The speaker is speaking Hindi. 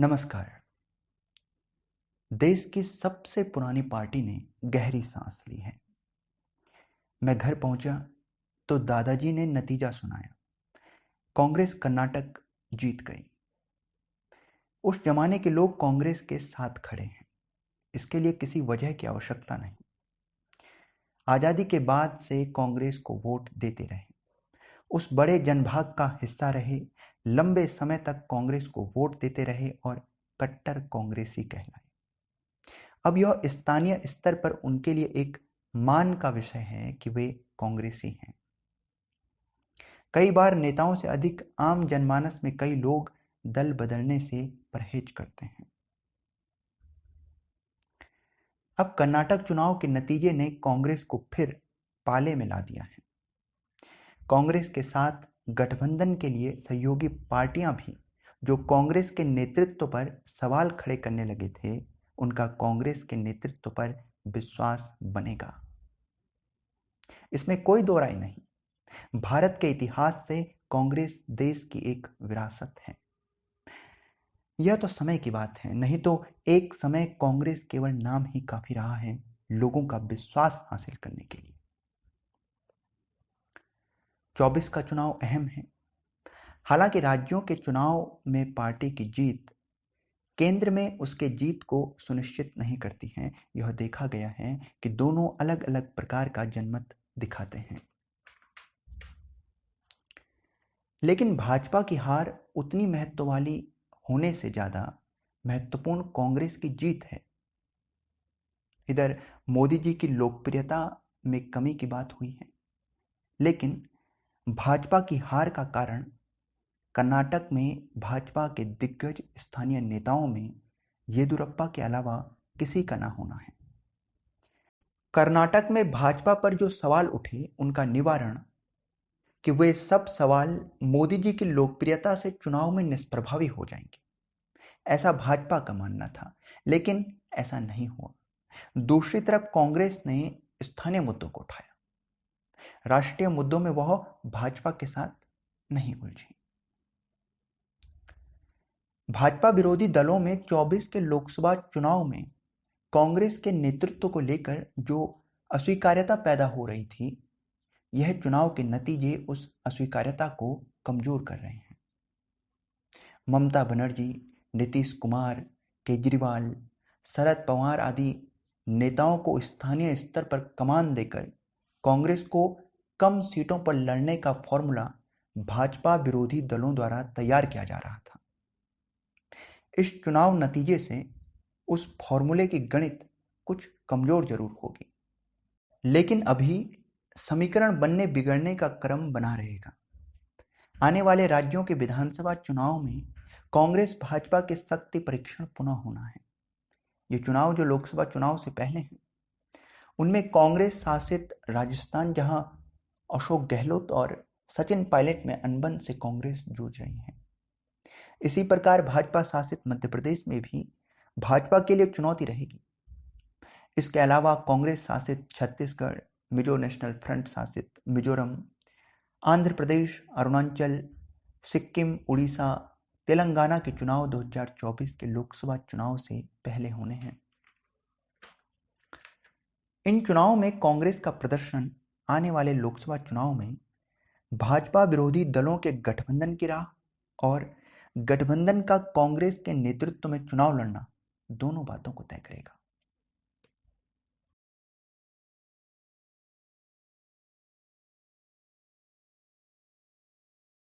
नमस्कार। देश की सबसे पुरानी पार्टी ने गहरी सांस ली है। मैं घर पहुंचा तो दादाजी ने नतीजा सुनाया। कांग्रेस कर्नाटक जीत गई। उस जमाने के लोग कांग्रेस के साथ खड़े हैं। इसके लिए किसी वजह की आवश्यकता नहीं। आजादी के बाद से कांग्रेस को वोट देते रहे, उस बड़े जनभाग का हिस्सा रहे, लंबे समय तक कांग्रेस को वोट देते रहे और कट्टर कांग्रेसी कहलाए। अब यह स्थानीय स्तर पर उनके लिए एक मान का विषय है कि वे कांग्रेसी हैं। कई बार नेताओं से अधिक आम जनमानस में कई लोग दल बदलने से परहेज करते हैं। अब कर्नाटक चुनाव के नतीजे ने कांग्रेस को फिर पाले में ला दिया है। कांग्रेस के साथ गठबंधन के लिए सहयोगी पार्टियां भी, जो कांग्रेस के नेतृत्व पर सवाल खड़े करने लगे थे, उनका कांग्रेस के नेतृत्व पर विश्वास बनेगा। इसमें कोई दो राय नहीं। भारत के इतिहास से कांग्रेस देश की एक विरासत है। यह तो समय की बात है, नहीं तो एक समय कांग्रेस केवल नाम ही काफी रहा है लोगों का विश्वास हासिल करने के लिए। 24 का चुनाव अहम है। हालांकि राज्यों के चुनाव में पार्टी की जीत केंद्र में उसके जीत को सुनिश्चित नहीं करती है। यह देखा गया है कि दोनों अलग अलग प्रकार का जनमत दिखाते हैं। लेकिन भाजपा की हार उतनी महत्व वाली होने से ज्यादा महत्वपूर्ण कांग्रेस की जीत है। इधर मोदी जी की लोकप्रियता में कमी की बात हुई है, लेकिन भाजपा की हार का कारण कर्नाटक में भाजपा के दिग्गज स्थानीय नेताओं में येदियुरप्पा के अलावा किसी का ना होना है। कर्नाटक में भाजपा पर जो सवाल उठे, उनका निवारण कि वे सब सवाल मोदी जी की लोकप्रियता से चुनाव में निष्प्रभावी हो जाएंगे, ऐसा भाजपा का मानना था। लेकिन ऐसा नहीं हुआ। दूसरी तरफ कांग्रेस ने स्थानीय मुद्दों को उठाया। राष्ट्रीय मुद्दों में वह भाजपा के साथ नहीं उलझी। भाजपा विरोधी दलों में 24 के लोकसभा चुनाव में कांग्रेस के नेतृत्व को लेकर जो अस्वीकार्यता पैदा हो रही थी, यह चुनाव के नतीजे उस अस्वीकार्यता को कमजोर कर रहे हैं। ममता बनर्जी, नीतीश कुमार, केजरीवाल, शरद पवार आदि नेताओं को स्थानीय स्तर पर कमान देकर कांग्रेस को कम सीटों पर लड़ने का फॉर्मूला भाजपा विरोधी दलों द्वारा तैयार किया जा रहा था। इस चुनाव नतीजे से उस फॉर्मूले की गणित कुछ कमजोर जरूर होगी, लेकिन अभी समीकरण बनने बिगड़ने का क्रम बना रहेगा। आने वाले राज्यों के विधानसभा चुनाव में कांग्रेस भाजपा के शक्ति परीक्षण पुनः होना है। ये चुनाव जो लोकसभा चुनाव से पहले हैं, उनमें कांग्रेस शासित राजस्थान, जहां अशोक गहलोत और सचिन पायलट में अनबन से कांग्रेस जूझ रही है, इसी प्रकार भाजपा शासित मध्य प्रदेश में भी भाजपा के लिए चुनौती रहेगी। इसके अलावा कांग्रेस शासित छत्तीसगढ़, मिजो नेशनल फ्रंट शासित मिजोरम, आंध्र प्रदेश, अरुणाचल, सिक्किम, उड़ीसा, तेलंगाना के चुनाव 2024 के लोकसभा चुनाव से पहले होने हैं। इन चुनावों में कांग्रेस का प्रदर्शन आने वाले लोकसभा चुनाव में भाजपा विरोधी दलों के गठबंधन की राह और गठबंधन का कांग्रेस के नेतृत्व में चुनाव लड़ना, दोनों बातों को तय करेगा।